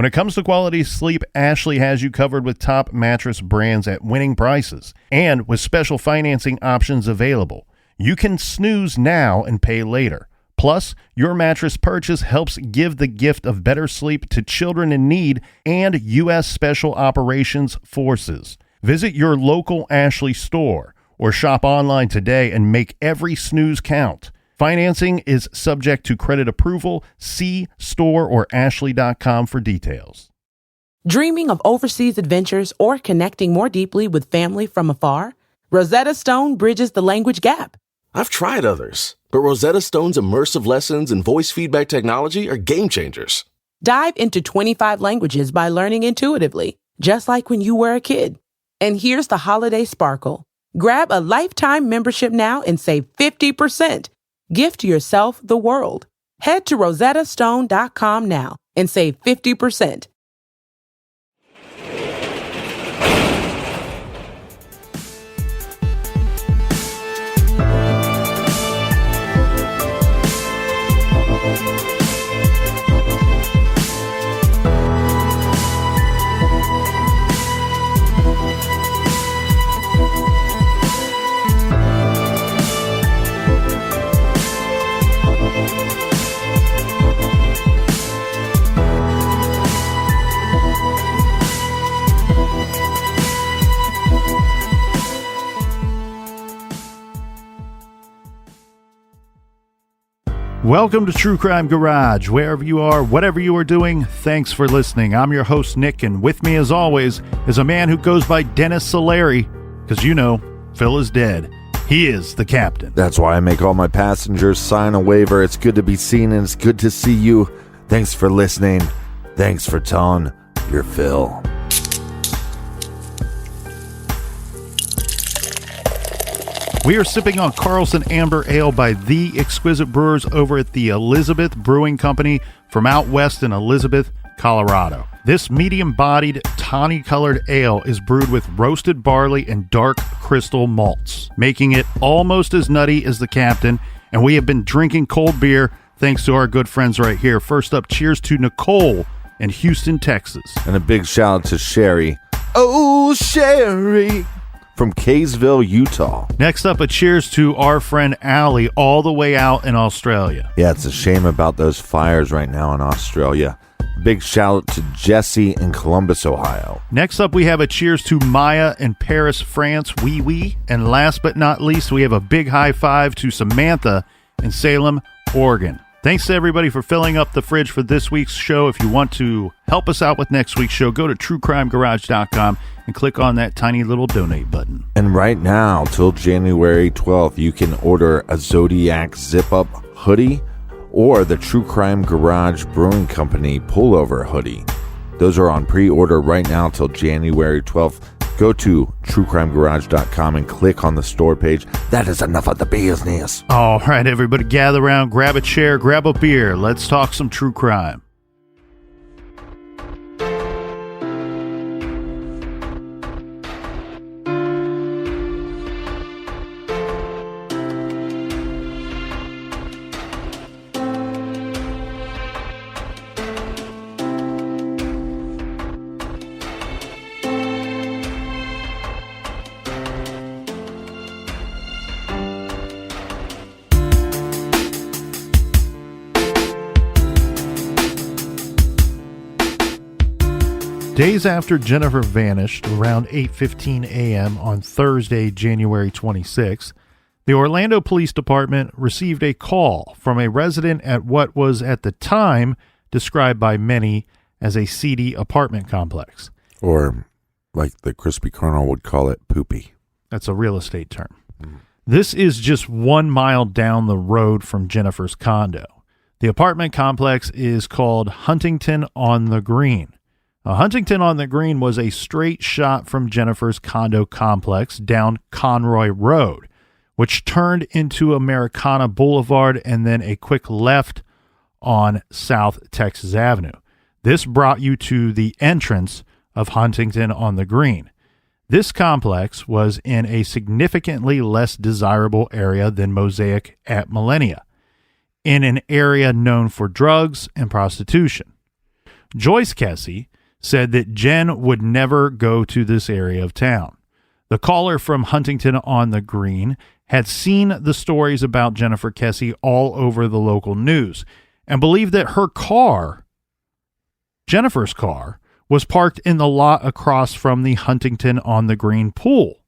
When it comes to quality sleep, Ashley has you covered with top mattress brands at winning prices and with special financing options available. You can snooze now and pay later. Plus, your mattress purchase helps give the gift of better sleep to children in need and U.S. Special Operations Forces. Visit your local Ashley store or shop online today and make every snooze count. Financing is subject to credit approval. See store or ashley.com for details. Dreaming of overseas adventures or connecting more deeply with family from afar? Rosetta Stone bridges the language gap. I've tried others, but Rosetta Stone's immersive lessons and voice feedback technology are game changers. Dive into 25 languages by learning intuitively, just like when you were a kid. And here's the holiday sparkle. Grab a lifetime membership now and save 50%. Gift yourself the world. Head to rosettastone.com now and save 50%. Welcome to True Crime Garage. Wherever you are, whatever you are doing, thanks for listening. I'm your host, Nick, and with me, as always, is a man who goes by Dennis Solari, because you know, Phil is dead. He is the captain. That's why I make all my passengers sign a waiver. It's good to be seen, and it's good to see you. Thanks for listening. Thanks for telling your Phil. We are sipping on Carlson Amber Ale by The Exquisite Brewers over at the Elizabeth Brewing Company from out west in Elizabeth, Colorado. This medium-bodied, tawny-colored ale is brewed with roasted barley and dark crystal malts, making it almost as nutty as the captain, and we have been drinking cold beer thanks to our good friends right here. First up, cheers to Nicole in Houston, Texas. And a big shout out to Sherry. Oh, Sherry! From Kaysville, Utah. Next up, a cheers to our friend Allie all the way out in Australia. Yeah, it's a shame about those fires right now in Australia. Big shout out to Jesse in Columbus, Ohio. Next up, we have a cheers to Maya in Paris, France. Wee wee. And last but not least, we have a big high five to Samantha in Salem, Oregon. Thanks to everybody for filling up the fridge for this week's show. If you want to help us out with next week's show, go to truecrimegarage.com and click on that tiny little donate button. And right now, till January 12th, you can order a Zodiac zip-up hoodie or the True Crime Garage Brewing Company pullover hoodie. Those are on pre-order right now till January 12th. Go to truecrimegarage.com and click on the store page. That is enough of the business. All right, everybody, gather around, grab a chair, grab a beer. Let's talk some true crime. Days after Jennifer vanished, around 8:15 a.m. on Thursday, January 26, the Orlando Police Department received a call from a resident at what was at the time described by many as a seedy apartment complex. Or, like the Crispy Colonel would call it, poopy. That's a real estate term. This is just 1 mile down the road from Jennifer's condo. The apartment complex is called Huntington on the Green. Huntington on the Green was a straight shot from Jennifer's condo complex down Conroy Road, which turned into Americana Boulevard and then a quick left on South Texas Avenue. This brought you to the entrance of Huntington on the Green. This complex was in a significantly less desirable area than Mosaic at Millennia, in an area known for drugs and prostitution. Joyce Kesse said that Jen would never go to this area of town. The caller from Huntington on the Green had seen the stories about Jennifer Kesse all over the local news and believed that her car, Jennifer's car, was parked in the lot across from the Huntington on the Green pool.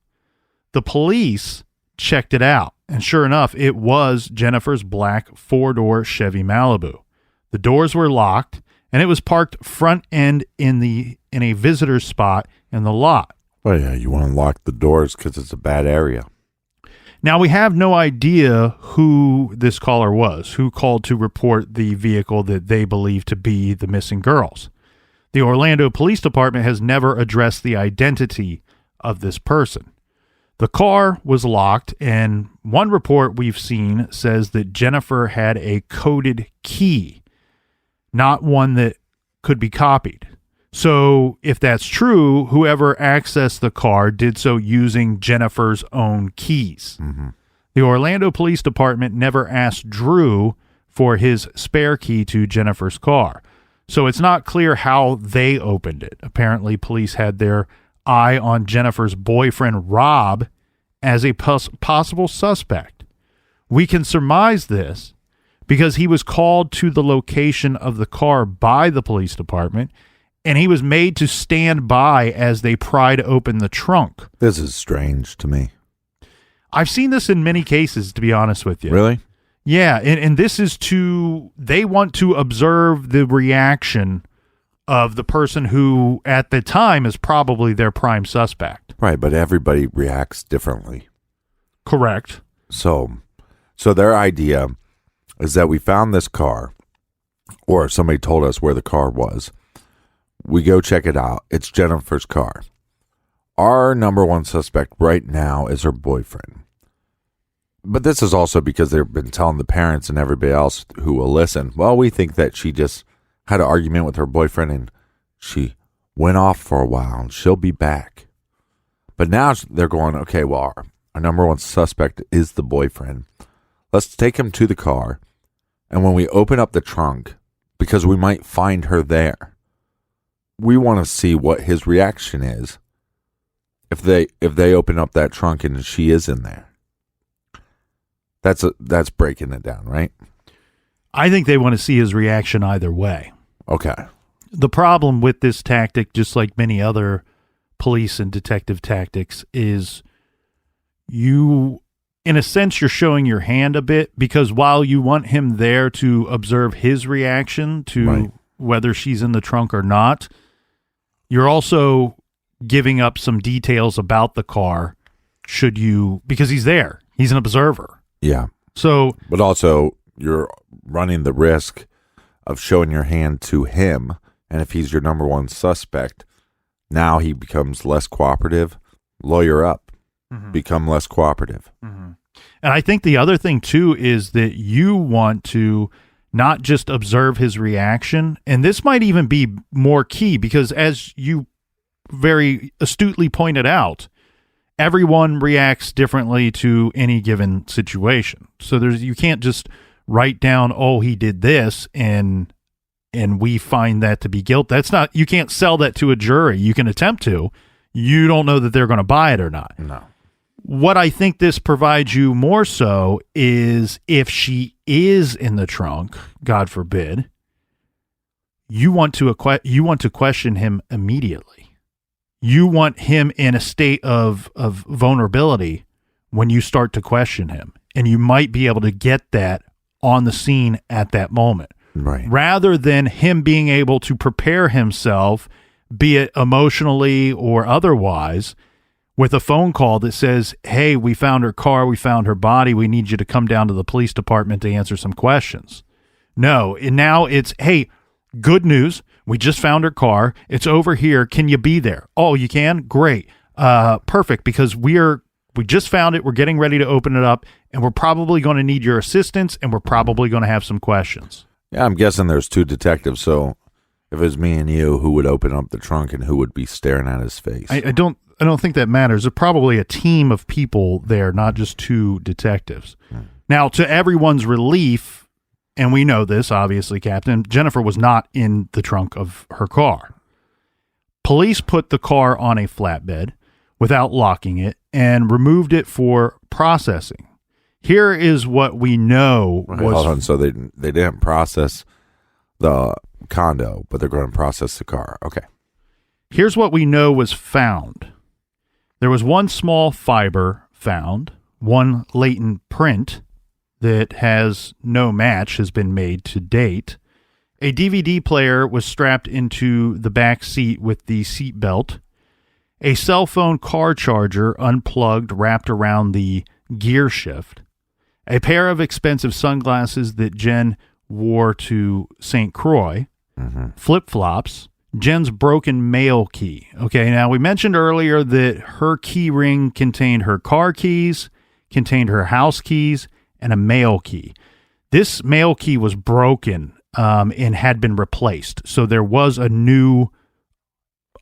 The police checked it out, and sure enough, it was Jennifer's black four-door Chevy Malibu. The doors were locked, and it was parked front end in a visitor's spot in the lot. Oh, yeah, you want to lock the doors because it's a bad area. Now, we have no idea who this caller was, who called to report the vehicle that they believe to be the missing girls. The Orlando Police Department has never addressed the identity of this person. The car was locked, and one report we've seen says that Jennifer had a coded key, not one that could be copied. So if that's true, whoever accessed the car did so using Jennifer's own keys. Mm-hmm. The Orlando Police Department never asked Drew for his spare key to Jennifer's car. So it's not clear how they opened it. Apparently, police had their eye on Jennifer's boyfriend, Rob, as a possible suspect. We can surmise this because he was called to the location of the car by the police department, and he was made to stand by as they pried open the trunk. This is strange to me. I've seen this in many cases, to be honest with you. Really? Yeah, and this is they want to observe the reaction of the person who, at the time, is probably their prime suspect. Right, but everybody reacts differently. Correct. So their idea is that we found this car, or somebody told us where the car was. We go check it out. It's Jennifer's car. Our number one suspect right now is her boyfriend. But this is also because they've been telling the parents and everybody else who will listen, well, we think that she just had an argument with her boyfriend and she went off for a while and she'll be back. But now they're going, okay, well, our number one suspect is the boyfriend. Let's take him to the car. And when we open up the trunk, because we might find her there, we want to see what his reaction is if they open up that trunk and she is in there. That's breaking it down, right? I think they want to see his reaction either way. Okay. The problem with this tactic, just like many other police and detective tactics, is in a sense, you're showing your hand a bit, because while you want him there to observe his reaction to whether she's in the trunk or not, you're also giving up some details about the car because he's there. He's an observer. Yeah. So, but also you're running the risk of showing your hand to him, and if he's your number one suspect, now he becomes less cooperative. Lawyer up. Mm-hmm. Become less cooperative. Mm-hmm. And I think the other thing too is that you want to not just observe his reaction, and this might even be more key because, as you very astutely pointed out, everyone reacts differently to any given situation. So you can't just write down, oh, he did this, and we find that to be guilt. You can't sell that to a jury. You can attempt to. You don't know that they're going to buy it or not. No. What I think this provides you more so is if she is in the trunk, God forbid, you want to question him immediately. You want him in a state of vulnerability when you start to question him. And you might be able to get that on the scene at that moment. Right. Rather than him being able to prepare himself, be it emotionally or otherwise, with a phone call that says, hey, we found her car, we found her body, we need you to come down to the police department to answer some questions. No, and now it's, hey, good news. We just found her car. It's over here. Can you be there? Oh, you can? Great. Perfect. Because we just found it. We're getting ready to open it up, and we're probably going to need your assistance, and we're probably going to have some questions. Yeah, I'm guessing there's two detectives. So if it was me and you, who would open up the trunk and who would be staring at his face? I don't think that matters. There's probably a team of people there, not just two detectives. Now, to everyone's relief, and we know this, obviously, Captain, Jennifer was not in the trunk of her car. Police put the car on a flatbed without locking it and removed it for processing. Here is what we know was... Hold on, so they didn't process the condo, but they're going to process the car. Okay. Here's what we know was found. There was one small fiber found, one latent print that has no match has been made to date. A DVD player was strapped into the back seat with the seat belt. A cell phone car charger unplugged wrapped around the gear shift. A pair of expensive sunglasses that Jen wore to St. Croix. Flip-flops. Jen's broken mail key. Okay, now we mentioned earlier that her key ring contained her car keys, contained her house keys, and a mail key. This mail key was broken and had been replaced. So there was a new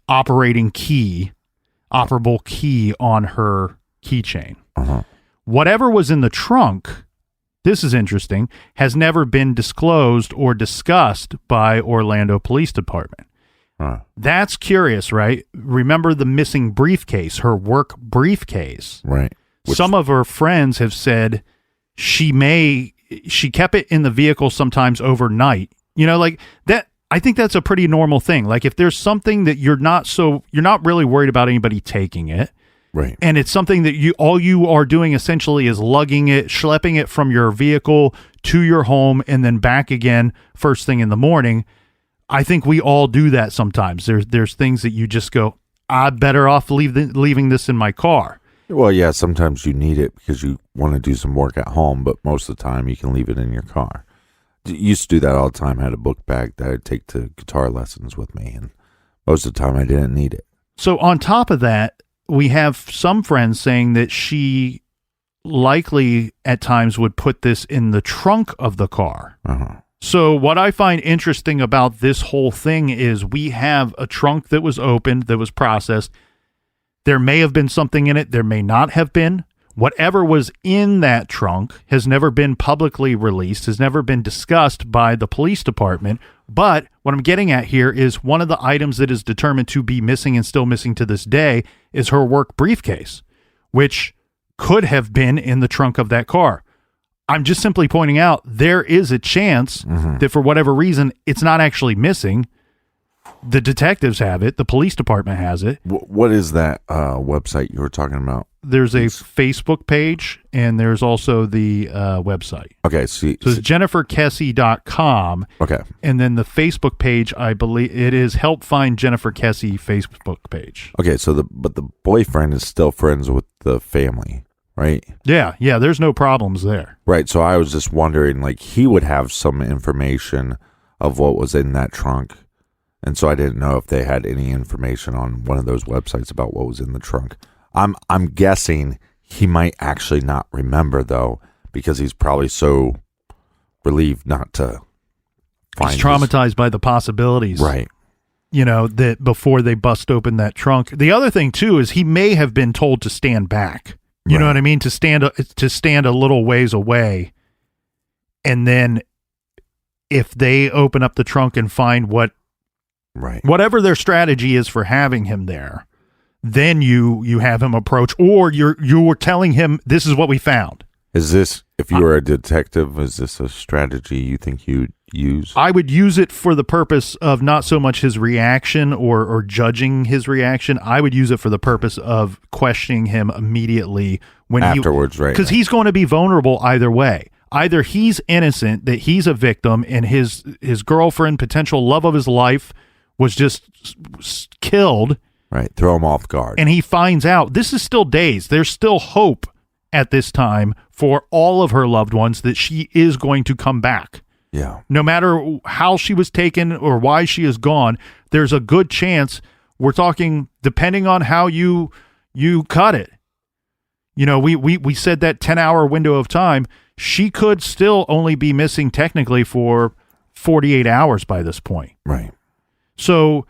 operable key on her keychain. Whatever was in the trunk, this is interesting, has never been disclosed or discussed by Orlando Police Department. That's curious, right? Remember the missing briefcase, her work briefcase. Right. Some of her friends have said she kept it in the vehicle sometimes overnight. You know, like that. I think that's a pretty normal thing. Like if there's something that you're not really worried about anybody taking it. Right. And it's something that all you are doing essentially is lugging it, schlepping it from your vehicle to your home and then back again first thing in the morning. I think we all do that sometimes. There's things that you just go, I'm better off leaving this in my car. Well, yeah, sometimes you need it because you want to do some work at home, but most of the time you can leave it in your car. Used to do that all the time. I had a book bag that I'd take to guitar lessons with me, and most of the time I didn't need it. So on top of that, we have some friends saying that she likely at times would put this in the trunk of the car. So what I find interesting about this whole thing is we have a trunk that was opened, that was processed. There may have been something in it. There may not have been. Whatever was in that trunk has never been publicly released, has never been discussed by the police department. But what I'm getting at here is one of the items that is determined to be missing and still missing to this day is her work briefcase, which could have been in the trunk of that car. I'm just simply pointing out there is a chance that for whatever reason, it's not actually missing. The detectives have it. The police department has it. What is that website you were talking about? There's a Facebook page, and there's also the website. Okay. So it's jenniferkesse.com. Okay. And then the Facebook page, I believe it is Help Find Jennifer Kesse Facebook page. Okay. But the boyfriend is still friends with the family, right? Yeah. There's no problems there. Right. So I was just wondering, like, he would have some information of what was in that trunk. And so I didn't know if they had any information on one of those websites about what was in the trunk. I'm guessing he might actually not remember, though, because he's probably so relieved not to find. He's traumatized by the possibilities. Right. You know, that before they bust open that trunk. The other thing, too, is he may have been told to stand back. You know what I mean? To stand a little ways away. And then if they open up the trunk and find whatever their strategy is for having him there, then you have him approach, or you're telling him this is what we found. Is this, if you were a detective, is this a strategy you think you'd use? I would use it for the purpose of not so much his reaction or judging his reaction. I would use it for the purpose of questioning him immediately when afterwards, right? Because he's going to be vulnerable either way. Either he's innocent, that he's a victim, and his girlfriend, potential love of his life, was just killed. Right, throw him off guard. And he finds out, this is still days. There's still hope at this time for all of her loved ones that she is going to come back. Yeah. No matter how she was taken or why she is gone, there's a good chance. We're talking, depending on how you cut it. You know, we said that 10-hour window of time. She could still only be missing technically for 48 hours by this point. Right. So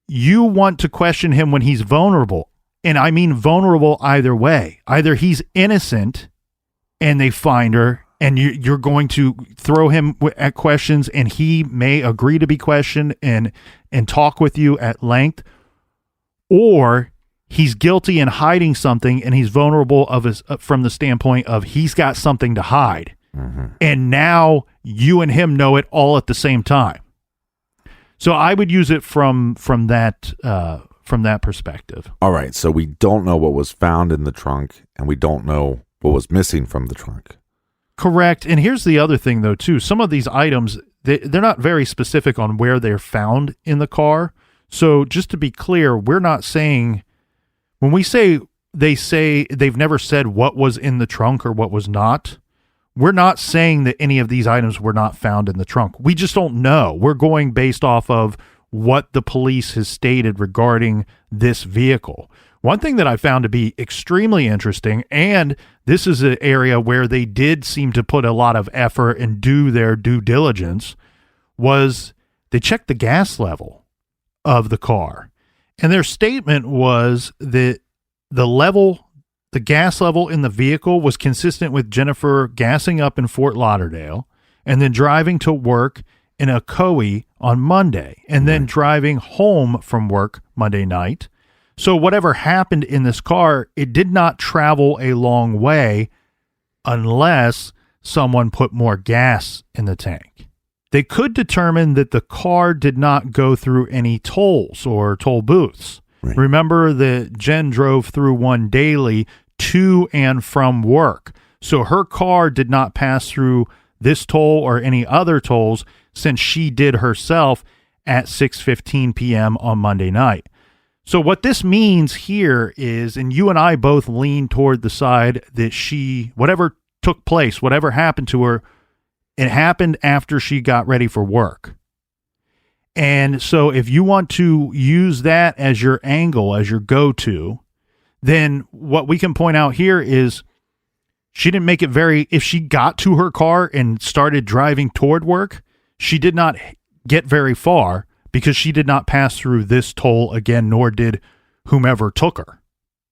you want to question him when he's vulnerable. And I mean vulnerable either way. Either he's innocent and they find her and you're going to throw him at questions, and he may agree to be questioned and talk with you at length, or he's guilty and hiding something, and he's vulnerable from the standpoint of he's got something to hide. And now you and him know it all at the same time. So I would use it from that perspective. All right. So we don't know what was found in the trunk, and we don't know what was missing from the trunk. Correct. And here's the other thing, though, too. Some of these items, they're not very specific on where they're found in the car. So just to be clear, we're not saying, when we say they've never said what was in the trunk or what was not, we're not saying that any of these items were not found in the trunk. We just don't know. We're going based off of what the police has stated regarding this vehicle. One thing that I found to be extremely interesting, and this is an area where they did seem to put a lot of effort and do their due diligence, was they checked the gas level of the car. And their statement was that the gas level in the vehicle was consistent with Jennifer gassing up in Fort Lauderdale and then driving to work in Ocoee on Monday and then driving home from work Monday night. So whatever happened in this car, it did not travel a long way unless someone put more gas in the tank. They could determine that the car did not go through any tolls or toll booths. Right. Remember that Jen drove through one daily to and from work. So her car did not pass through this toll or any other tolls since she did herself at 6:15 p.m. on Monday night. So what this means here is, and you and I both lean toward the side that whatever took place, whatever happened to her, it happened after she got ready for work. And so if you want to use that as your angle, as your go-to, then what we can point out here is she didn't make it if she got to her car and started driving toward work, she did not get very far because she did not pass through this toll again, nor did whomever took her.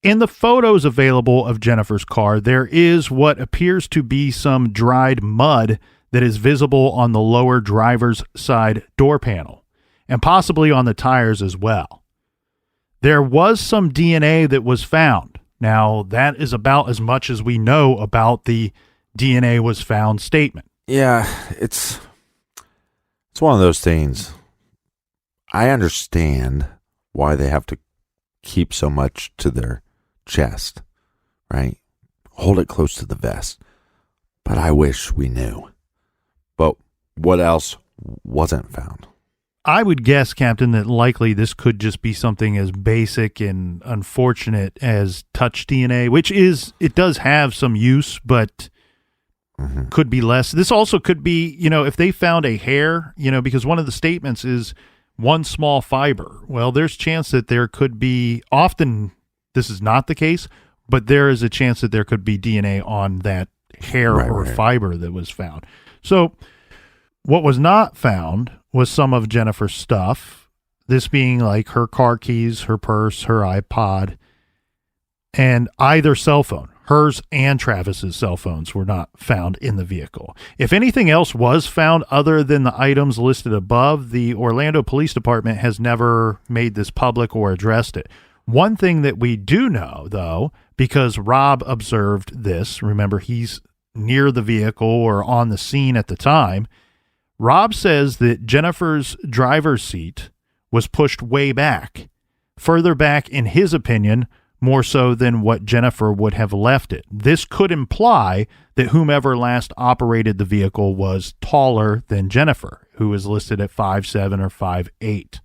In the photos available of Jennifer's car, there is what appears to be some dried mud that is visible on the lower driver's side door panel, and possibly on the tires as well. There was some DNA that was found. Now, that is about as much as we know about the DNA was found statement. Yeah, it's one of those things. I understand why they have to keep so much to their chest, right? Hold it close to the vest. But I wish we knew. But what else wasn't found? I would guess, Captain, that likely this could just be something as basic and unfortunate as touch DNA, which it does have some use, but could be less. This also could be, if they found a hair, because one of the statements is one small fiber. Well, there's chance that there could be, often this is not the case, but there is a chance that there could be DNA on that hair or fiber that was found. So what was not found was some of Jennifer's stuff, this being like her car keys, her purse, her iPod, and either cell phone. Hers and Travis's cell phones were not found in the vehicle. If anything else was found other than the items listed above, the Orlando Police Department has never made this public or addressed it. One thing that we do know, though, because Rob observed this, remember he's near the vehicle or on the scene at the time, Rob says that Jennifer's driver's seat was pushed way back, further back in his opinion, more so than what Jennifer would have left it. This could imply that whomever last operated the vehicle was taller than Jennifer, who is listed at 5'7" or 5'8".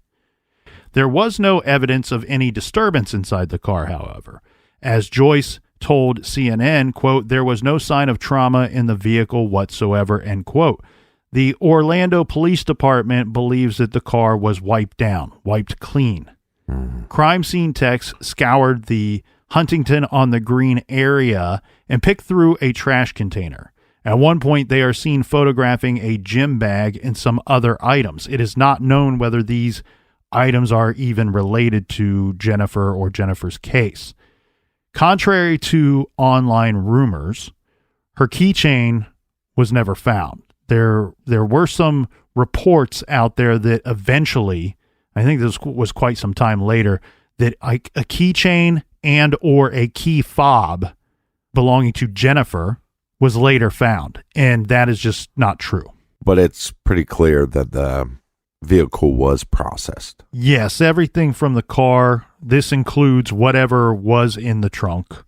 There was no evidence of any disturbance inside the car, however. As Joyce told CNN, quote, "There was no sign of trauma in the vehicle whatsoever," end quote. The Orlando Police Department believes that the car was wiped clean. Crime scene techs scoured the Huntington on the Green area and picked through a trash container. At one point, they are seen photographing a gym bag and some other items. It is not known whether these items are even related to Jennifer or Jennifer's case. Contrary to online rumors, her keychain was never found. There were some reports out there that eventually, I think this was quite some time later, that a keychain and or a key fob belonging to Jennifer was later found, and that is just not true. But it's pretty clear that the vehicle was processed. Yes, everything from the car, this includes whatever was in the trunk,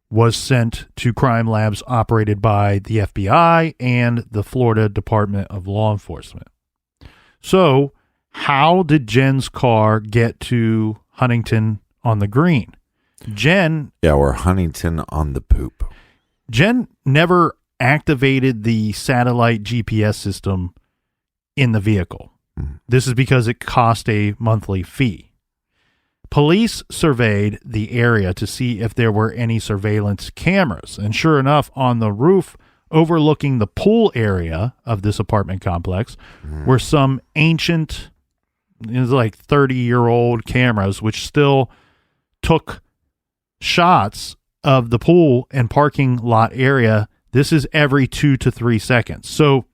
was sent to crime labs operated by the FBI and the Florida Department of Law Enforcement. So, how did Jen's car get to Huntington on the Green? Or Huntington on the Poop. Jen never activated the satellite GPS system in the vehicle. This is because it cost a monthly fee. Police surveyed the area to see if there were any surveillance cameras, and sure enough, on the roof overlooking the pool area of this apartment complex were some ancient, it was like 30-year-old cameras, which still took shots of the pool and parking lot area. This is every 2 to 3 seconds. So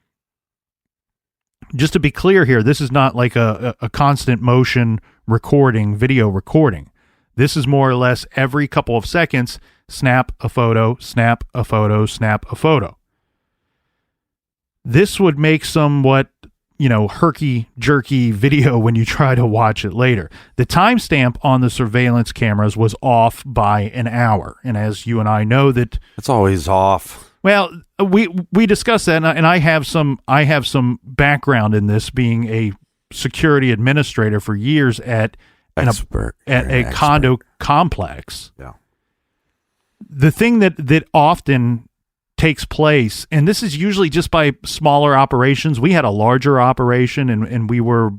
just to be clear here, this is not like a constant motion recording, video recording. This is more or less every couple of seconds, snap a photo, snap a photo, snap a photo. This would make somewhat, herky-jerky video when you try to watch it later. The timestamp on the surveillance cameras was off by an hour. And as you and I know that... It's always off. Well, we discussed that, and I have some background in this, being a security administrator for years at a condo complex. Yeah. The thing that often takes place, and this is usually just by smaller operations. We had a larger operation, and we were,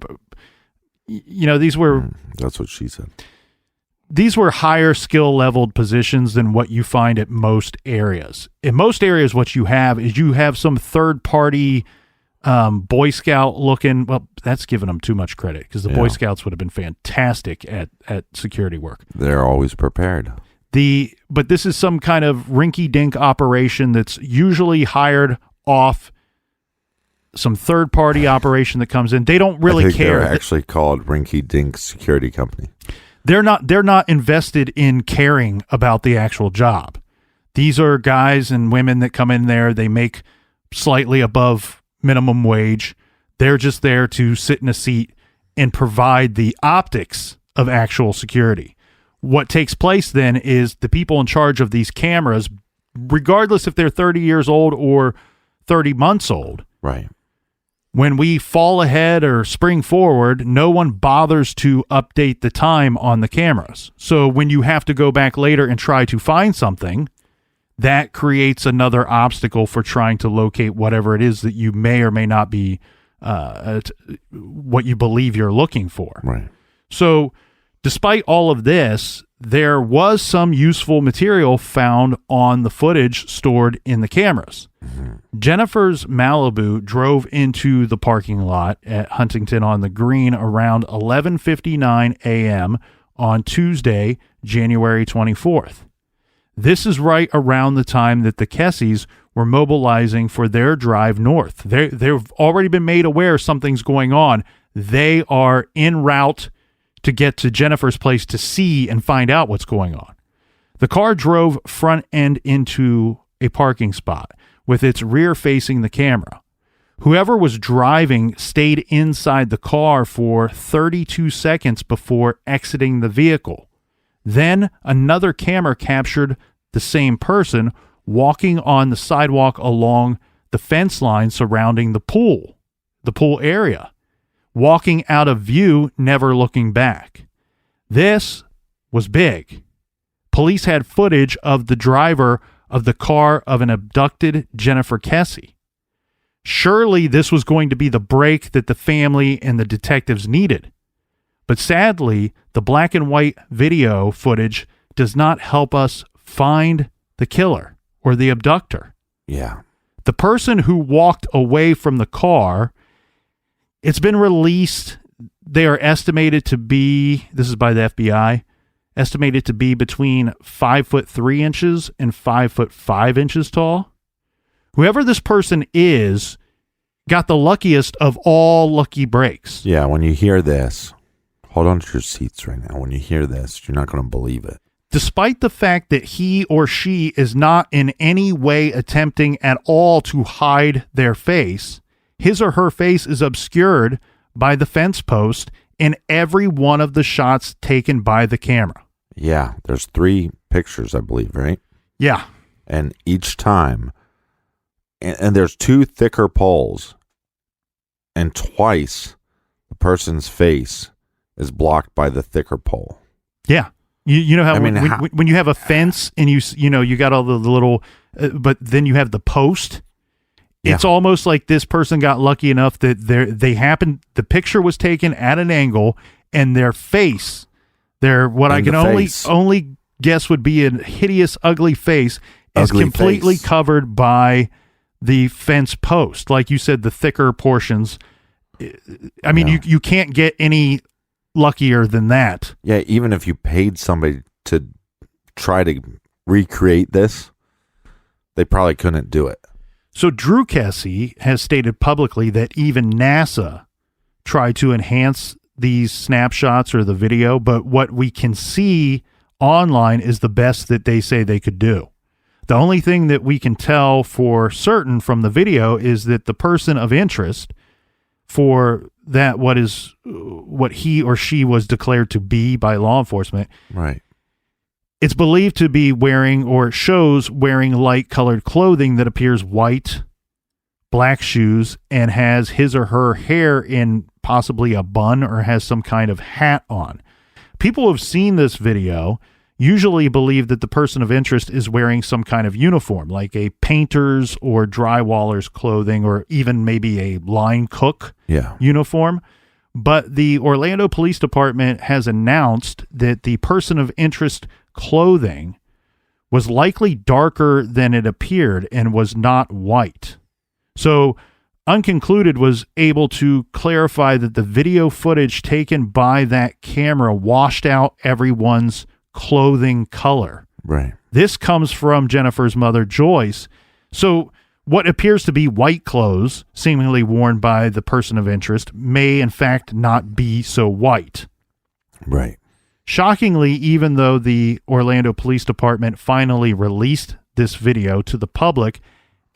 these were... That's what she said. These were higher skill leveled positions than what you find at most areas. In most areas, what you have is some third party Boy Scout looking. Well, that's giving them too much credit, because the Boy Scouts would have been fantastic at security work. They're always prepared. But this is some kind of rinky dink operation that's usually hired off some third party operation that comes in. They don't really care. They're actually called Rinky Dink Security Company. They're not invested in caring about the actual job. These are guys and women that come in there. They make slightly above minimum wage. They're just there to sit in a seat and provide the optics of actual security. What takes place then is the people in charge of these cameras, regardless if they're 30 years old or 30 months old, right? When we fall ahead or spring forward, no one bothers to update the time on the cameras. So when you have to go back later and try to find something, that creates another obstacle for trying to locate whatever it is that you may or may not be what you believe you're looking for. Right. So despite all of this, there was some useful material found on the footage stored in the cameras. Jennifer's Malibu drove into the parking lot at Huntington on the Green around 11:59 a.m. on Tuesday, January 24th. This is right around the time that the Kesses were mobilizing for their drive north. They've already been made aware something's going on. They are en route to get to Jennifer's place to see and find out what's going on. The car drove front end into a parking spot with its rear facing the camera. Whoever was driving stayed inside the car for 32 seconds before exiting the vehicle. Then another camera captured the same person walking on the sidewalk along the fence line surrounding the pool area, walking out of view, never looking back. This was big. Police had footage of the driver of the car of an abducted Jennifer Kesse. Surely this was going to be the break that the family and the detectives needed. But sadly, the black and white video footage does not help us find the killer or the abductor. Yeah. The person who walked away from the car, it's been released. They are estimated to be, this is by the FBI, estimated to be between 5'3" and 5'5" tall. Whoever this person is got the luckiest of all lucky breaks. Yeah, when you hear this, hold on to your seats right now. When you hear this, you're not going to believe it. Despite the fact that he or she is not in any way attempting at all to hide their face, his or her face is obscured by the fence post in every one of the shots taken by the camera. Yeah, there's 3 pictures, I believe, right? Yeah. And each time, and there's 2 thicker poles, and twice the person's face is blocked by the thicker pole. Yeah. You know how, I mean, when you have a fence and you got all the little, but then you have the post. Yeah. It's almost like this person got lucky enough that the picture was taken at an angle and their face, what I can only guess would be a hideous, ugly face, is completely covered by the fence post. Like you said, the thicker portions. I mean, you can't get any luckier than that. Yeah, even if you paid somebody to try to recreate this, they probably couldn't do it. So Drew Kesse has stated publicly that even NASA tried to enhance these snapshots or the video, but what we can see online is the best that they say they could do. The only thing that we can tell for certain from the video is that the person of interest for that, what he or she was declared to be by law enforcement, right? It's believed to be wearing, or it shows wearing, light colored clothing that appears white, black shoes, and has his or her hair in possibly a bun or has some kind of hat on. People who have seen this video usually believe that the person of interest is wearing some kind of uniform, like a painter's or drywaller's clothing, or even maybe a line cook uniform. But the Orlando Police Department has announced that the person of interest clothing was likely darker than it appeared and was not white. So Unconcluded was able to clarify that the video footage taken by that camera washed out everyone's clothing color. Right. This comes from Jennifer's mother, Joyce. So what appears to be white clothes, seemingly worn by the person of interest, may in fact not be so white. Right. Shockingly, even though the Orlando Police Department finally released this video to the public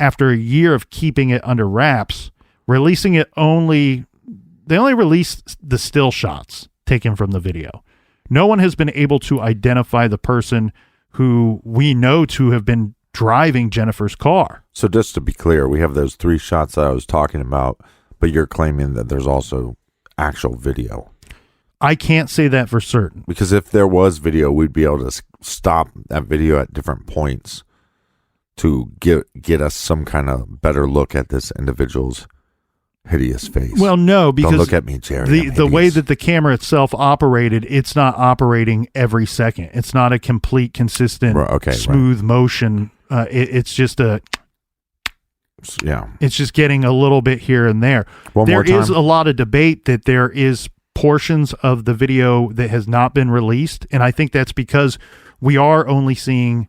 after a year of keeping it under wraps, they only released the still shots taken from the video. No one has been able to identify the person who we know to have been driving Jennifer's car. So just to be clear, we have those 3 shots that I was talking about, but you're claiming that there's also actual video. I can't say that for certain. Because if there was video, we'd be able to stop that video at different points to get us some kind of better look at this individual's hideous face. Well, no, because don't look at me, Jerry. The way that the camera itself operated, it's not operating every second. It's not a complete, consistent, smooth motion. It's just it's just getting a little bit here and there. There is a lot of debate that there is portions of the video that has not been released, and I think that's because we are only seeing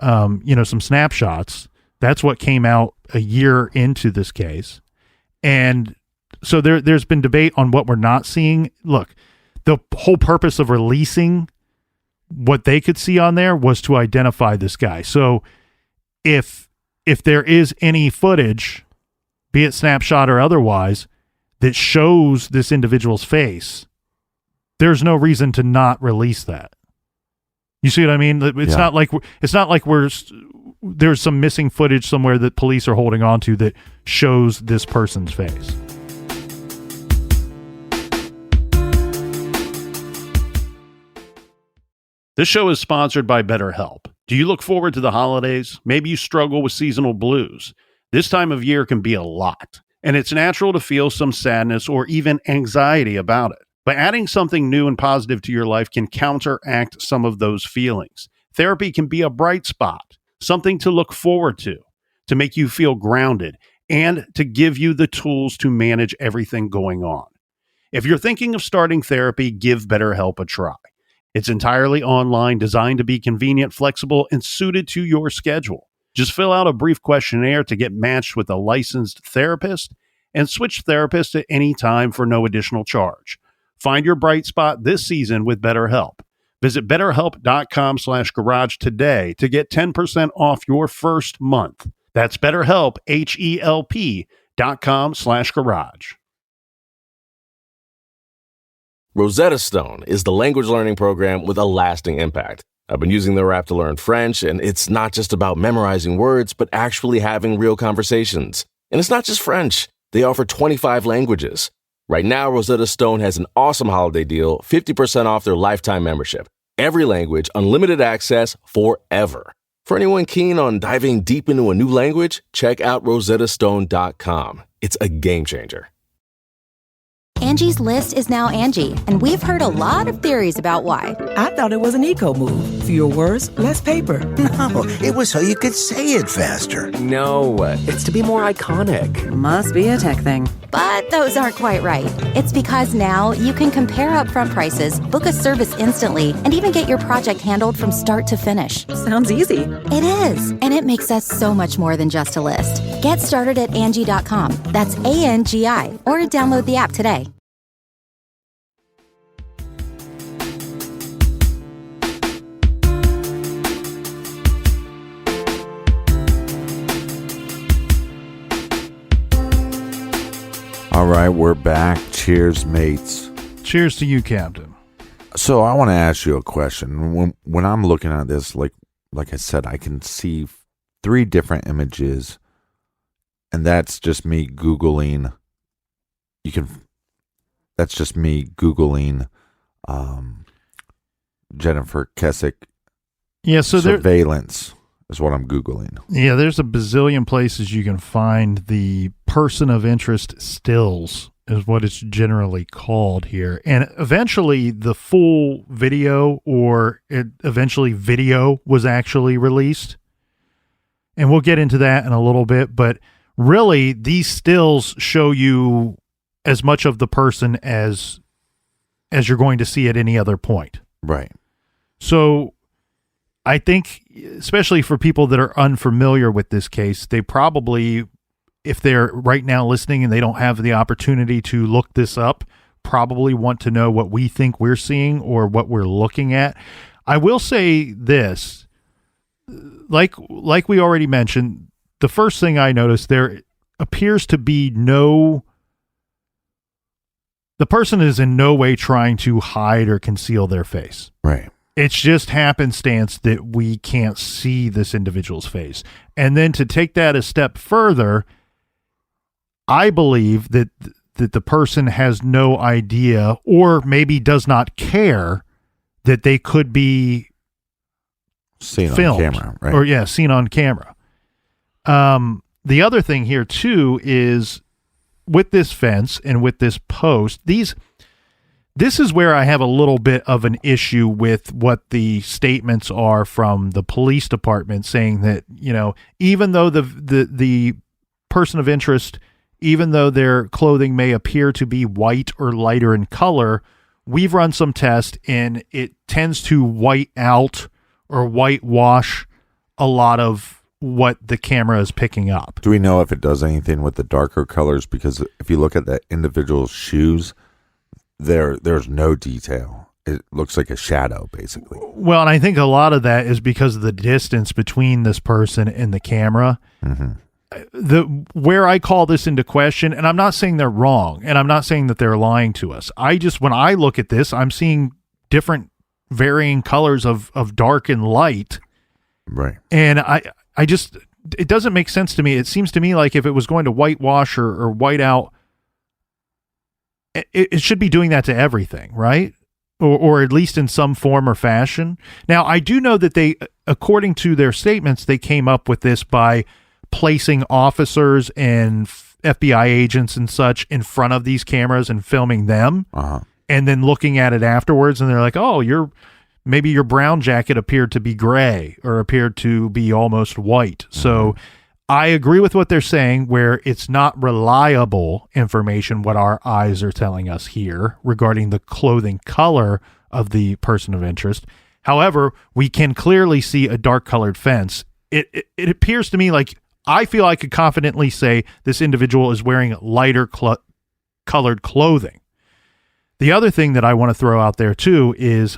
some snapshots. That's what came out a year into this case. And so there's been debate on what we're not seeing. Look, the whole purpose of releasing what they could see on there was to identify this guy. So if there is any footage, be it snapshot or otherwise, that shows this individual's face, there's no reason to not release that. You see what I mean? It's not like there's some missing footage somewhere that police are holding on to that shows this person's face. This show is sponsored by BetterHelp. Do you look forward to the holidays? Maybe you struggle with seasonal blues. This time of year can be a lot, and it's natural to feel some sadness or even anxiety about it. But adding something new and positive to your life can counteract some of those feelings. Therapy can be a bright spot, something to look forward to make you feel grounded, and to give you the tools to manage everything going on. If you're thinking of starting therapy, give BetterHelp a try. It's entirely online, designed to be convenient, flexible, and suited to your schedule. Just fill out a brief questionnaire to get matched with a licensed therapist and switch therapists at any time for no additional charge. Find your bright spot this season with BetterHelp. Visit betterhelp.com/garage today to get 10% off your first month. That's BetterHelp, HELP.com/garage. Rosetta Stone is the language learning program with a lasting impact. I've been using their app to learn French, and it's not just about memorizing words, but actually having real conversations. And it's not just French. They offer 25 languages. Right now, Rosetta Stone has an awesome holiday deal, 50% off their lifetime membership. Every language, unlimited access forever. For anyone keen on diving deep into a new language, check out rosettastone.com. It's a game changer. Angie's List is now Angie, and we've heard a lot of theories about why. I thought it was an eco move. Fewer words, less paper. No, it was so you could say it faster. No, it's to be more iconic. Must be a tech thing. But those aren't quite right. It's because now you can compare upfront prices, book a service instantly, and even get your project handled from start to finish. Sounds easy. It is, and it makes us so much more than just a list. Get started at Angie.com. That's ANGI, or download the app today. All right, we're back. Cheers, mates. Cheers to you, Captain. So I want to ask you a question. When I'm looking at this, like I said, I can see 3 different images, and that's just me Googling. That's just me Googling Jennifer Kesse. Yeah, so surveillance is what I'm Googling. Yeah, there's a bazillion places you can find the person of interest stills, is what it's generally called here. And eventually the full video, or eventually video, was actually released. And we'll get into that in a little bit. But really, these stills show you as much of the person as you're going to see at any other point. Right. So I think, especially for people that are unfamiliar with this case, they probably, if they're right now listening and they don't have the opportunity to look this up, probably want to know what we think we're seeing or what we're looking at. I will say this, like we already mentioned, the first thing I noticed, there appears to be the person is in no way trying to hide or conceal their face. Right. It's just happenstance that we can't see this individual's face. And then to take that a step further, I believe that the person has no idea, or maybe does not care, that they could be seen filmed on camera, right? Or seen on camera. The other thing here too is with this fence and with this post, this is where I have a little bit of an issue with what the statements are from the police department, saying that, even though the person of interest, even though their clothing may appear to be white or lighter in color, we've run some tests and it tends to white out or whitewash a lot of what the camera is picking up. Do we know if it does anything with the darker colors? Because if you look at the individual's shoes, there's no detail. It looks like a shadow, basically. Well, and I think a lot of that is because of the distance between this person and the camera. Mm-hmm. Where I call this into question, and I'm not saying they're wrong, and I'm not saying that they're lying to us. When I look at this, I'm seeing different varying colors of dark and light. Right. And it doesn't make sense to me. It seems to me like if it was going to whitewash or white out, it should be doing that to everything, right? Or at least in some form or fashion. Now, I do know that they, according to their statements, they came up with this by placing officers and FBI agents and such in front of these cameras and filming them, and then looking at it afterwards, and they're like, oh, maybe your brown jacket appeared to be gray or appeared to be almost white. Mm-hmm. So I agree with what they're saying, where it's not reliable information, what our eyes are telling us here regarding the clothing color of the person of interest. However, we can clearly see a dark colored fence it appears to me like I feel I could confidently say this individual is wearing lighter colored clothing. The other thing that I want to throw out there too is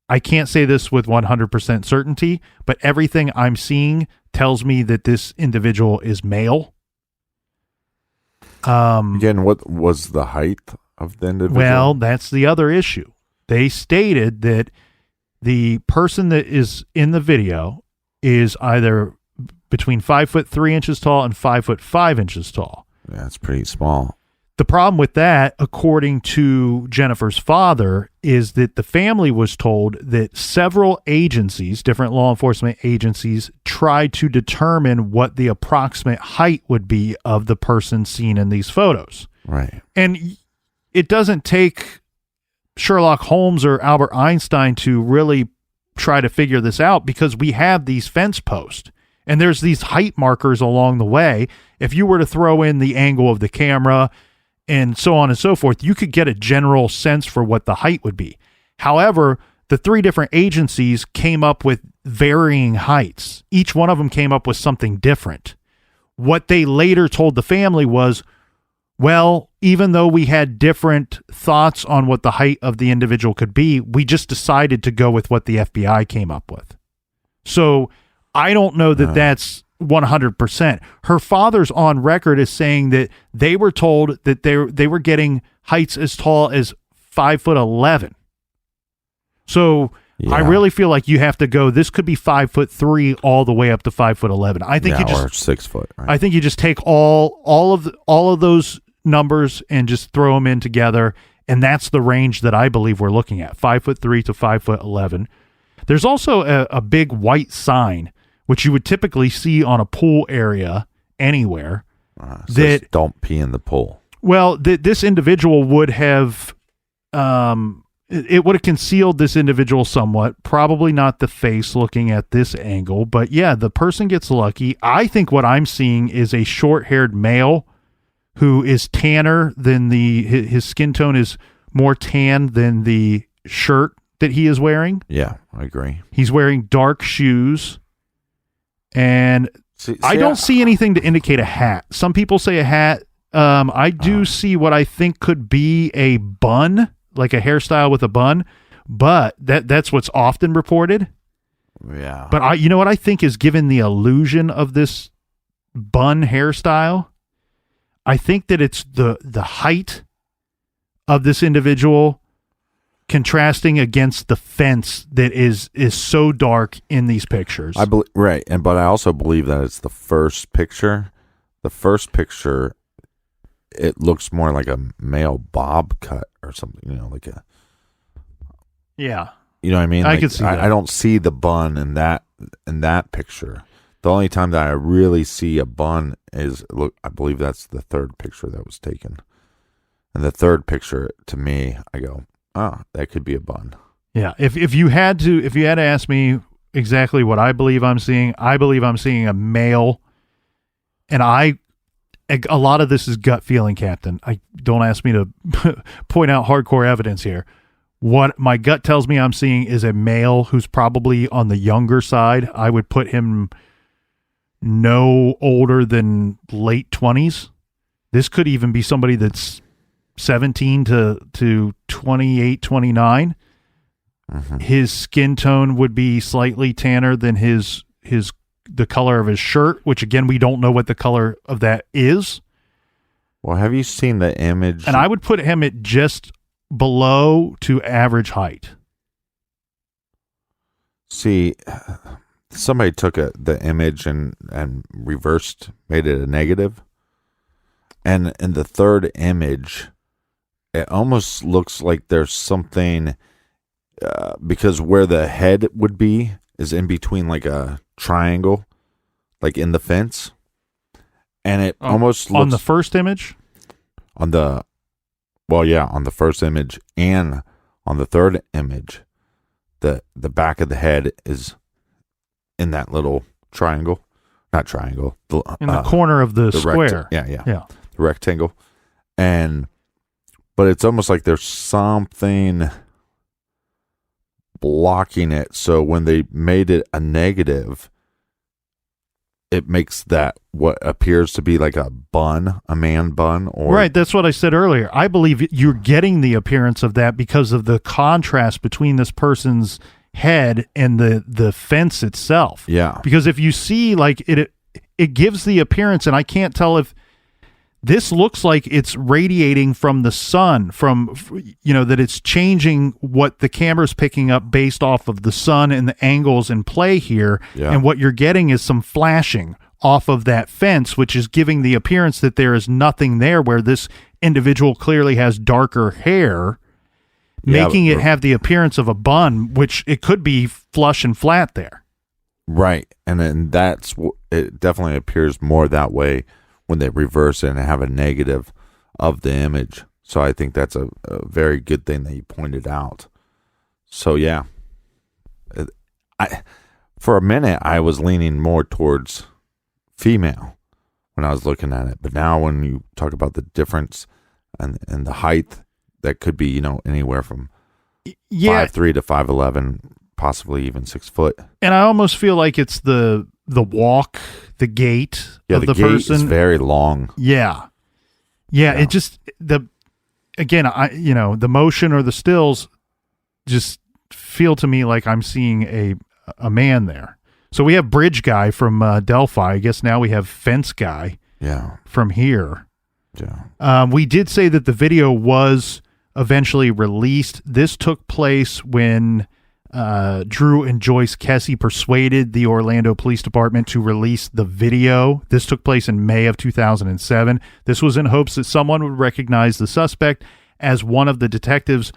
I can't say this with 100% certainty, but everything I'm seeing tells me that this individual is male. Again, what was the height of the individual? Well, that's the other issue. They stated that the person that is in the video is either between 5'3" tall and 5'5" tall. Yeah, it's pretty small. The problem with that, according to Jennifer's father, is that the family was told that several agencies, different law enforcement agencies, tried to determine what the approximate height would be of the person seen in these photos. Right. And it doesn't take Sherlock Holmes or Albert Einstein to really try to figure this out, because we have these fence posts and there's these height markers along the way. If you were to throw in the angle of the camera and so on and so forth, you could get a general sense for what the height would be. However, the three different agencies came up with varying heights. Each one of them came up with something different. What they later told the family was, well, even though we had different thoughts on what the height of the individual could be, we just decided to go with what the FBI came up with. So I don't know that that's 100%. Her father's on record as saying that they were told that they were getting heights as tall as 5'11". So yeah. I really feel like you have to go. This could be 5'3" all the way up to 5'11". I think you just or 6 foot. Right? I think you just take all of those numbers and just throw them in together, and that's the range that I believe we're looking at: 5'3" to 5'11". There's also a big white sign, which you would typically see on a pool area anywhere. That don't pee in the pool. Well, this individual would have, it would have concealed this individual somewhat. Probably not the face looking at this angle, but yeah, the person gets lucky. I think what I'm seeing is a short-haired male who is tanner than his skin tone is more tan than the shirt that he is wearing. Yeah, I agree. He's wearing dark shoes. And I don't see anything to indicate a hat. Some people say a hat. I do see what I think could be a bun, like a hairstyle with a bun, but that's what's often reported. Yeah. But you know what I think is given the illusion of this bun hairstyle? I think that it's the height of this individual contrasting against the fence that is so dark in these pictures. Right, but I also believe that it's the first picture. The first picture, it looks more like a male bob cut or something, like a. Yeah. You know what I mean? I can see that. I don't see the bun in that picture. The only time that I really see a bun is, I believe that's the third picture that was taken. And the third picture, to me, I go, that could be a bun. Yeah. If you had to ask me exactly what I believe I'm seeing a male, and a lot of this is gut feeling, Captain. Don't ask me to point out hardcore evidence here. What my gut tells me I'm seeing is a male who's probably on the younger side. I would put him no older than late 20s. This could even be somebody that's 17 to 28, 29. Mm-hmm. His skin tone would be slightly tanner than the color of his shirt, which again, we don't know what the color of that is. Well, have you seen the image? And I would put him at just below to average height. See, somebody took the image and made it a negative. And in the third image, it almost looks like there's something, because where the head would be is in between like a triangle, like in the fence. And it almost looks... On the first image? On the first image and on the third image, the back of the head is in that little triangle. Not triangle. In the corner of the square. Yeah. The rectangle. But it's almost like there's something blocking it. So when they made it a negative, it makes that what appears to be like a man bun, or right. That's what I said earlier. I believe you're getting the appearance of that because of the contrast between this person's head and the fence itself. Yeah. Because if you see, like, it gives the appearance, and I can't tell if this looks like it's radiating from the sun, from, that it's changing what the camera's picking up based off of the sun and the angles in play here. Yeah. And what you're getting is some flashing off of that fence, which is giving the appearance that there is nothing there, where this individual clearly has darker hair, making it have the appearance of a bun, which it could be flush and flat there. Right. And then it definitely appears more that way when they reverse it and have a negative of the image. So I think that's a very good thing that you pointed out. So yeah, for a minute I was leaning more towards female when I was looking at it, but now when you talk about the difference and the height, that could be anywhere from 5'3" to 5'11", possibly even 6 foot. And I almost feel like it's the walk, the gait of the gait person is very long. Yeah. It just the motion or the stills just feel to me like I'm seeing a man there. So we have Bridge Guy from Delphi. I guess now we have Fence Guy. Yeah. From here. Yeah. We did say that the video was eventually released. This took place when Drew and Joyce Kesse persuaded the Orlando Police Department to release the video. This took place in May of 2007. This was in hopes that someone would recognize the suspect, as one of the detectives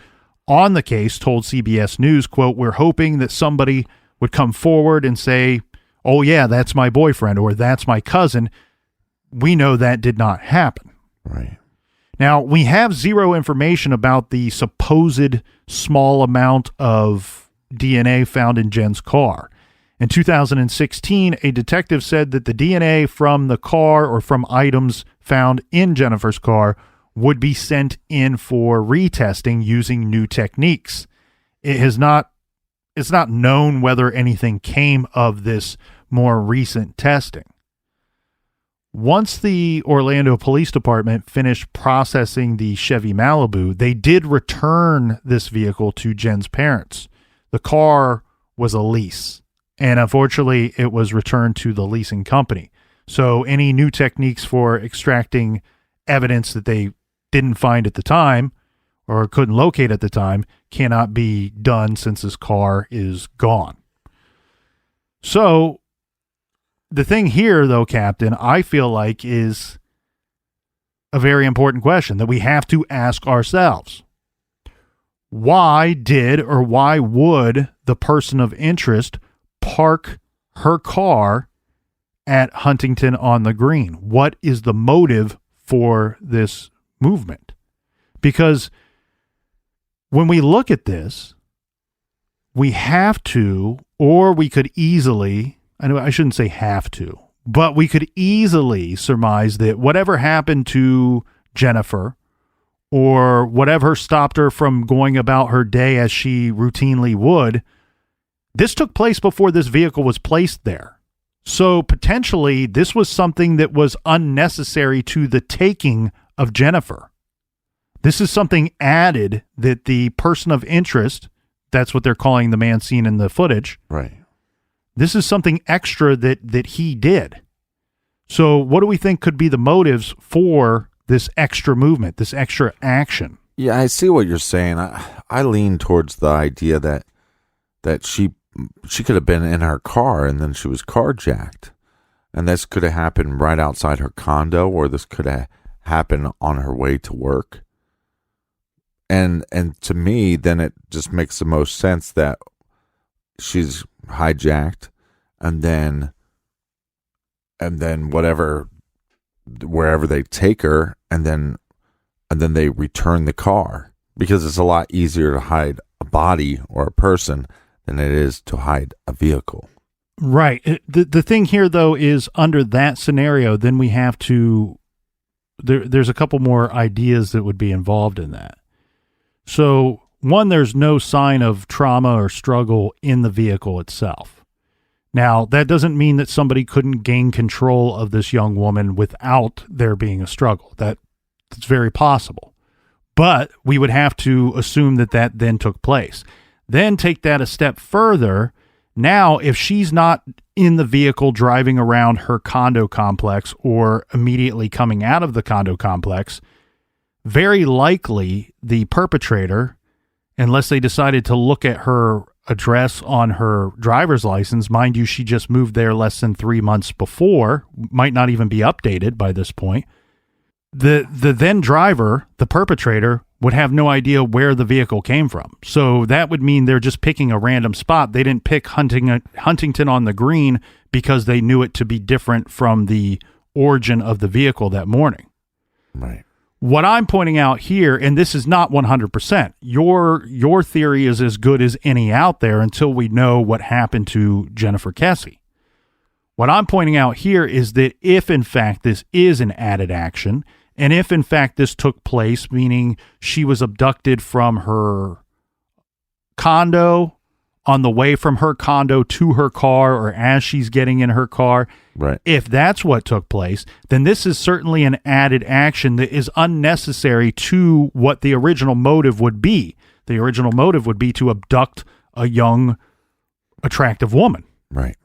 on the case told CBS News, quote, "We're hoping that somebody would come forward and say, 'Oh yeah, that's my boyfriend,' or 'that's my cousin.' We know that did not happen." Right. Now, we have zero information about the supposed small amount of DNA found in Jen's car. In 2016, a detective said that the DNA from the car or from items found in Jennifer's car would be sent in for retesting using new techniques. It's not known whether anything came of this more recent testing. Once the Orlando Police Department finished processing the Chevy Malibu, they did return this vehicle to Jen's parents. The car was a lease, and unfortunately, it was returned to the leasing company. So any new techniques for extracting evidence that they didn't find at the time or couldn't locate at the time cannot be done since this car is gone. So the thing here, though, Captain, I feel like is a very important question that we have to ask ourselves. Why did or why would the person of interest park her car at Huntington on the Green? What is the motive for this movement? Because when we look at this, we have to, or we could easily, I shouldn't say have to, but we could easily surmise that whatever happened to Jennifer, or whatever stopped her from going about her day as she routinely would, this took place before this vehicle was placed there. So potentially this was something that was unnecessary to the taking of Jennifer. This is something added that the person of interest, that's what they're calling the man seen in the footage. Right. This is something extra that he did. So what do we think could be the motives for this extra movement, this extra action? Yeah, I see what you're saying. I lean towards the idea that she could have been in her car and then she was carjacked. And this could have happened right outside her condo, or this could have happened on her way to work. And to me, then it just makes the most sense that she's hijacked and then wherever they take her, and then they return the car, because it's a lot easier to hide a body or a person than it is to hide a vehicle. Right. The thing here, though, is under that scenario, then we have to, there's a couple more ideas that would be involved in that. So one, there's no sign of trauma or struggle in the vehicle itself. Now, that doesn't mean that somebody couldn't gain control of this young woman without there being a struggle. That's very possible. But we would have to assume that that then took place. Then take that a step further. Now, if she's not in the vehicle driving around her condo complex or immediately coming out of the condo complex, very likely the perpetrator, unless they decided to look at her address on her driver's license, mind you, she just moved there less than 3 months before, might not even be updated by this point. The then driver, the perpetrator, would have no idea where the vehicle came from. So that would mean they're just picking a random spot. They didn't pick Huntington on the Green because they knew it to be different from the origin of the vehicle that morning. Right. What I'm pointing out here, and this is not 100%, your theory is as good as any out there until we know what happened to Jennifer Kesse. What I'm pointing out here is that if, in fact, this is an added action, and if, in fact, this took place, meaning she was abducted from her condo, on the way from her condo to her car, or as she's getting in her car, right? If that's what took place, then this is certainly an added action that is unnecessary to what the original motive would be. The original motive would be to abduct a young, attractive woman. Right.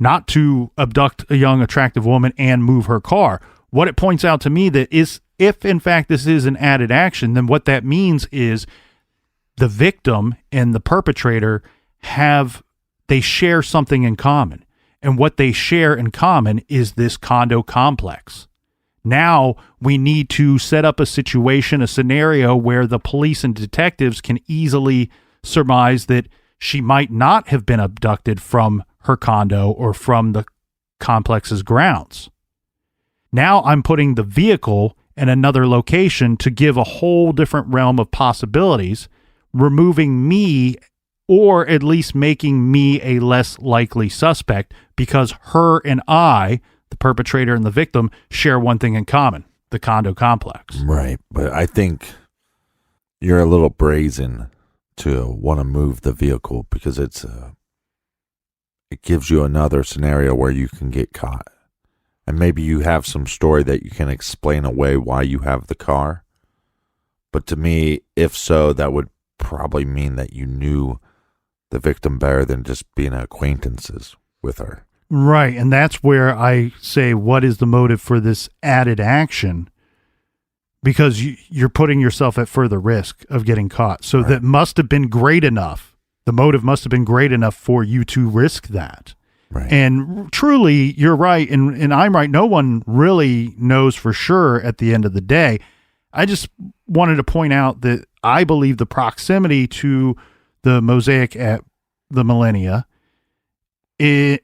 Not to abduct a young, attractive woman and move her car. What it points out to me that is, if in fact this is an added action, then what that means is the victim and the perpetrator they share something in common. And what they share in common is this condo complex. Now we need to set up a situation, a scenario where the police and detectives can easily surmise that she might not have been abducted from her condo or from the complex's grounds. Now I'm putting the vehicle in another location to give a whole different realm of possibilities, removing me, or at least making me a less likely suspect, because her and I, the perpetrator and the victim, share one thing in common: the condo complex. Right. But I think you're a little brazen to want to move the vehicle because it gives you another scenario where you can get caught. And maybe you have some story that you can explain away why you have the car. But to me, if so, that would probably mean that you knew the victim better than just being acquaintances with her. Right. And that's where I say, what is the motive for this added action? Because you're putting yourself at further risk of getting caught. So that must have been great enough. The motive must have been great enough for you to risk that. Right. And truly, you're right. And I'm right. No one really knows for sure at the end of the day. I just wanted to point out that I believe the proximity to the mosaic at the Millennia and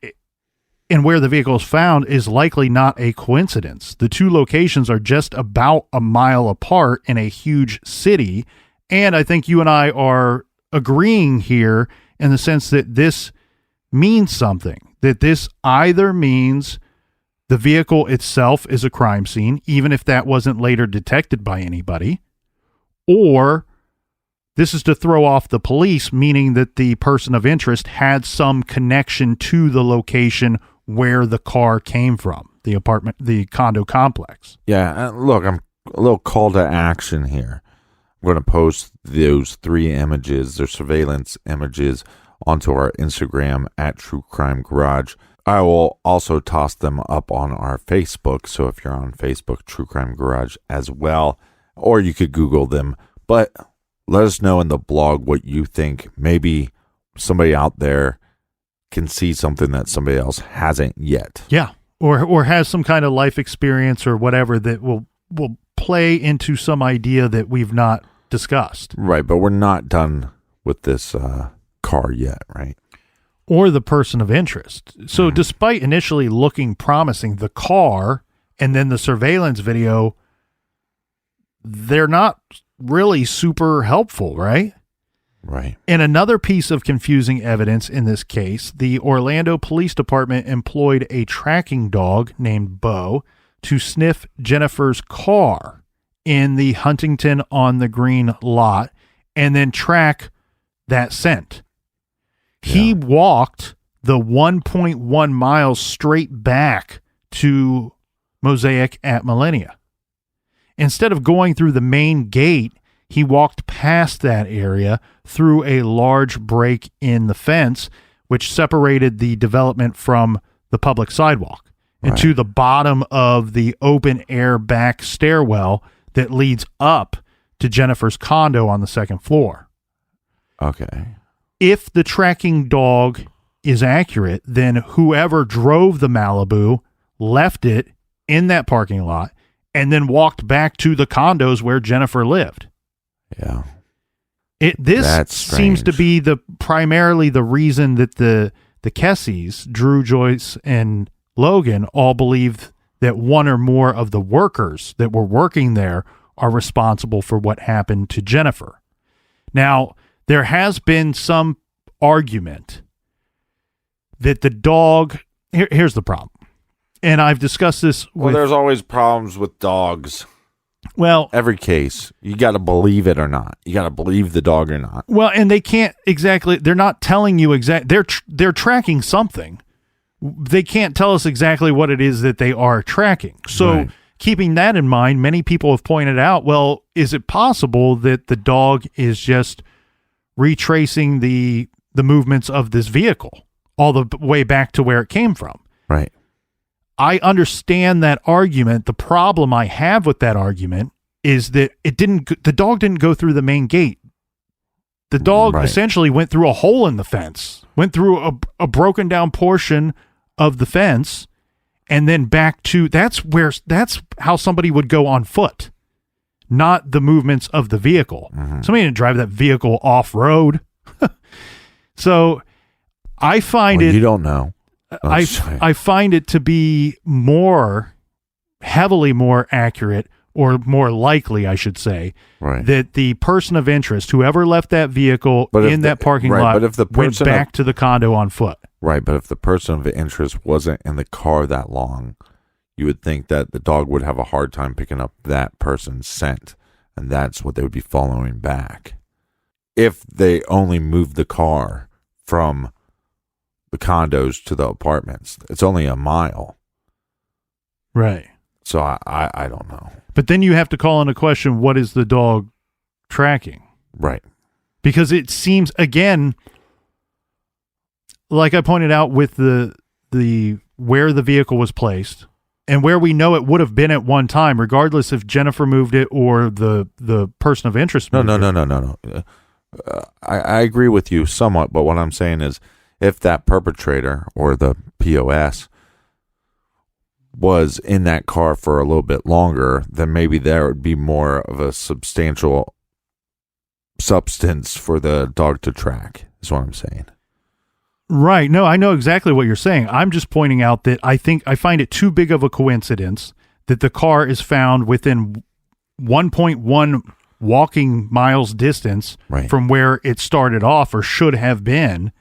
where the vehicle is found is likely not a coincidence. The two locations are just about a mile apart in a huge city. And I think you and I are agreeing here in the sense that this means something, that this either means the vehicle itself is a crime scene, even if that wasn't later detected by anybody, or this is to throw off the police, meaning that the person of interest had some connection to the location where the car came from, the apartment, the condo complex. Yeah, look, I'm a little call to action here. I'm going to post those 3 images, their surveillance images, onto our Instagram at True Crime Garage. I will also toss them up on our Facebook. So if you're on Facebook, True Crime Garage as well, or you could Google them. But let us know in the blog what you think. Maybe somebody out there can see something that somebody else hasn't yet. Yeah. Or has some kind of life experience or whatever that will play into some idea that we've not discussed. Right. But we're not done with this car yet, right? Or the person of interest. So despite initially looking promising, the car and then the surveillance video, they're not really super helpful, right? Right. And another piece of confusing evidence in this case, the Orlando Police Department employed a tracking dog named Bo to sniff Jennifer's car in the Huntington on the Green lot and then track that scent. He walked the 1.1 miles straight back to Mosaic at Millennia. Instead of going through the main gate, he walked past that area through a large break in the fence, which separated the development from the public sidewalk, and to the bottom of the open air back stairwell that leads up to Jennifer's condo on the second floor. Okay. If the tracking dog is accurate, then whoever drove the Malibu left it in that parking lot and then walked back to the condos where Jennifer lived. Yeah. This seems to be primarily the reason that the Kesses, Drew, Joyce, and Logan all believe that one or more of the workers that were working there are responsible for what happened to Jennifer. Now, there has been some argument that the dog... Here's the problem. And I've discussed this with... Well, there's always problems with dogs. Well... Every case. You got to believe it or not. You got to believe the dog or not. Well, and they can't exactly... They're not telling you exactly... They're tracking something. They can't tell us exactly what it is that they are tracking. So, keeping that in mind, many people have pointed out, well, is it possible that the dog is just retracing the movements of this vehicle all the way back to where it came from? Right. I understand that argument. The problem I have with that argument is that the dog didn't go through the main gate. The dog essentially went through a hole in the fence, went through a broken down portion of the fence, and then back to that's how somebody would go on foot, not the movements of the vehicle. Somebody didn't drive that vehicle off road. So I find you don't know. I find it to be heavily more accurate, or more likely, I should say, that the person of interest, whoever left that vehicle in that parking lot, but if the went back to the condo on foot. Right, but if the person of interest wasn't in the car that long, you would think that the dog would have a hard time picking up that person's scent, and that's what they would be following back. If they only moved the car from the condos to the apartments, it's only a mile. Right. So I don't know. But then you have to call into question, what is the dog tracking? Right. Because it seems, again, like I pointed out with the where the vehicle was placed and where we know it would have been at one time, regardless if Jennifer moved it or the person of interest moved it. No. I agree with you somewhat, but what I'm saying is, if that perpetrator or the POS was in that car for a little bit longer, then maybe there would be more of a substantial substance for the dog to track, is what I'm saying. Right. No, I know exactly what you're saying. I'm just pointing out that I find it too big of a coincidence that the car is found within 1.1 walking miles distance from where it started off or should have been.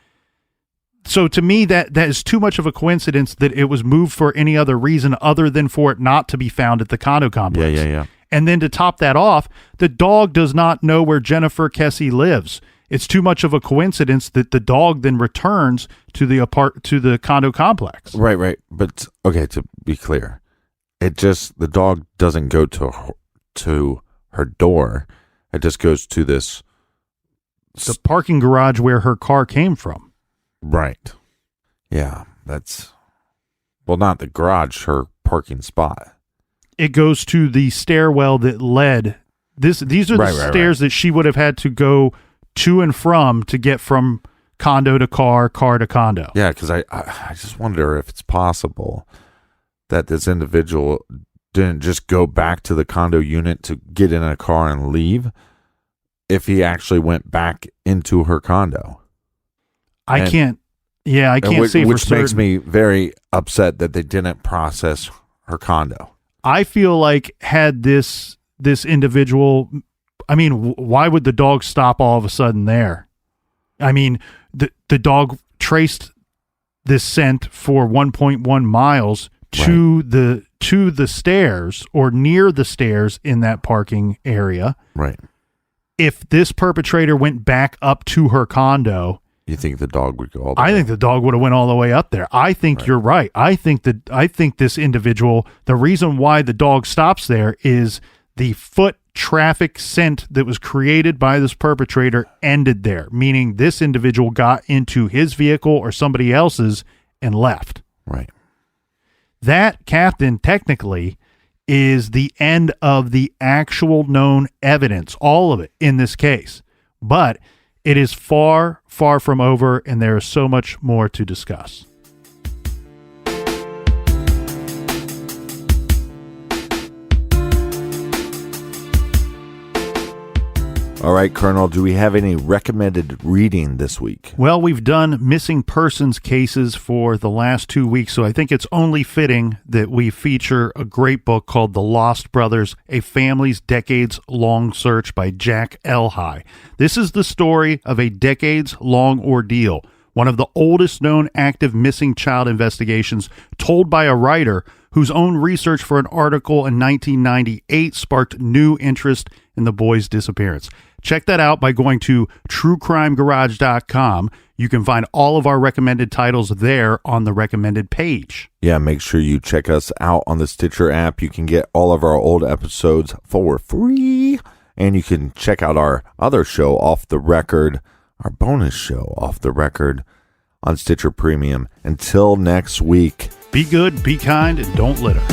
So to me, that is too much of a coincidence that it was moved for any other reason other than for it not to be found at the condo complex. Yeah. And then to top that off, the dog does not know where Jennifer Kesse lives. It's too much of a coincidence that the dog then returns to the condo complex. Right. But okay, to be clear, the dog doesn't go to her door. It just goes to the parking garage where her car came from. Right. Yeah, not the garage, her parking spot. It goes to the stairwell that led. These are the stairs that she would have had to go to and from to get from condo to car to condo. Yeah, because I just wonder if it's possible that this individual didn't just go back to the condo unit to get in a car and leave, if he actually went back into her condo. I can't say for certain. Which makes me very upset that they didn't process her condo. I feel like had this individual, I mean, why would the dog stop all of a sudden there? I mean, the dog traced this scent for 1.1 miles to the stairs or near the stairs in that parking area. Right. If this perpetrator went back up to her condo, You think the dog would go all the way? I think the dog would have went all the way up there. I think you're right. I think this individual, the reason why the dog stops there is the foot traffic scent that was created by this perpetrator ended there, meaning this individual got into his vehicle or somebody else's and left. Right. That, Captain, technically is the end of the actual known evidence, all of it in this case. But it is far, far from over, and there is so much more to discuss. All right, Colonel, do we have any recommended reading this week? Well, we've done missing persons cases for the last 2 weeks, so I think it's only fitting that we feature a great book called The Lost Brothers, A Family's Decades-Long Search by Jack Elhigh. This is the story of a decades-long ordeal, one of the oldest known active missing child investigations told by a writer whose own research for an article in 1998 sparked new interest in the boy's disappearance. Check that out by going to truecrimegarage.com. You can find all of our recommended titles there on the recommended page. Yeah, make sure you check us out on the Stitcher app. You can get all of our old episodes for free. And you can check out our other show, Off the Record, our bonus show, Off the Record, on Stitcher Premium. Until next week. Be good, be kind, and don't litter.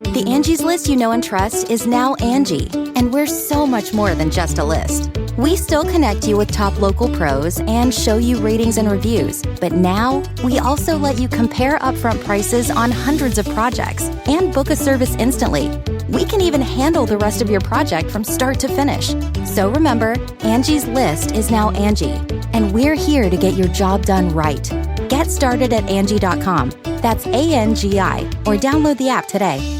The Angie's List you know and trust is now Angie, and we're so much more than just a list. We still connect you with top local pros and show you ratings and reviews, but now we also let you compare upfront prices on hundreds of projects and book a service instantly. We can even handle the rest of your project from start to finish. So remember, Angie's List is now Angie, and we're here to get your job done right. Get started at Angie.com. That's ANGI, or download the app today.